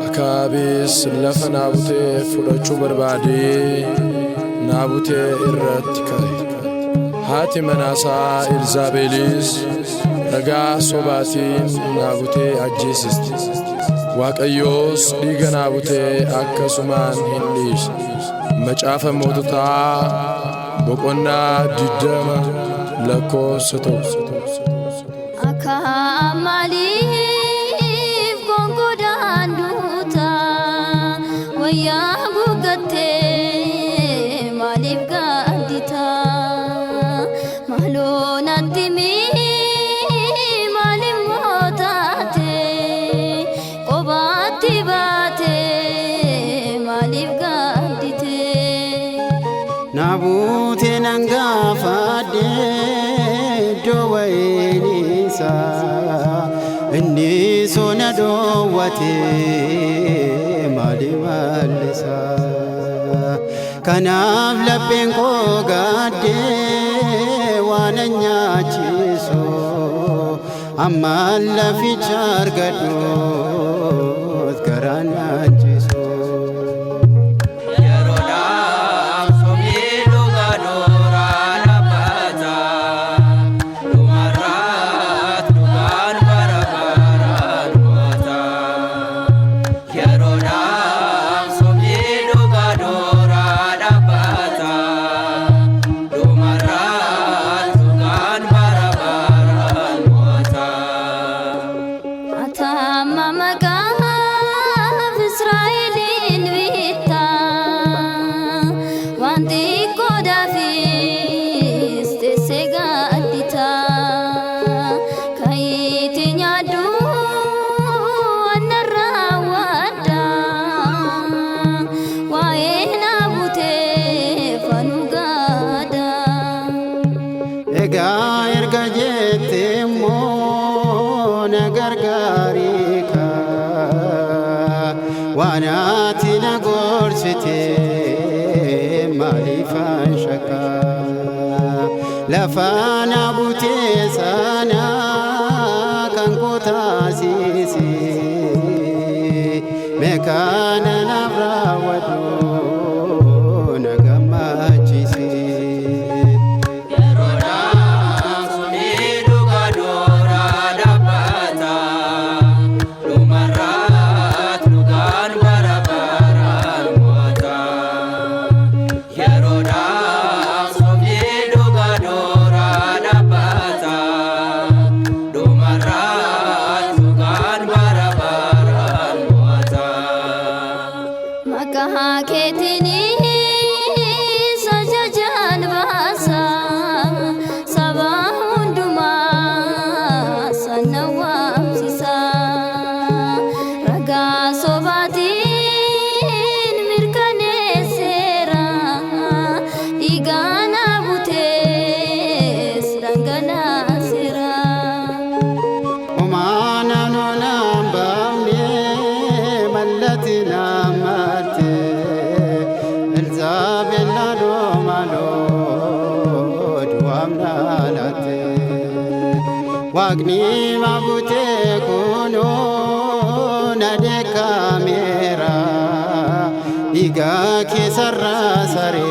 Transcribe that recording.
Akaabis lafa naabutee fudhachuu barbaade naabutee irratti ka'e. Haati manaasaa Elzaabeelis ragaa sobaatiin naabutee ajjeesisti. Waaqayyoos dhiiga naabutee akkasumaan hin dhiisne. Macaafa moototaa boqonnaa 20 lakkoofsa 1. Maaliif gongodaan duuta wayyaa guugattee maaliif gaaddita maaloo natti maaliif mootaate qobaatti baate maaliif gaaddite naabutee nangaafadhe dowayinisa inni sona dowwate malimalisa kanaaf lapheen koo gaadde waan nyaachisu amma laficha argadhuut garaan nyaachisu. Erga jette mo nagargari ka wanati nagorsite malifan shaka lafana bute sana kan kota sisi mekana nabrawadu nagamachisi. Wagni mabute kuno nade kamera iga kesarra sare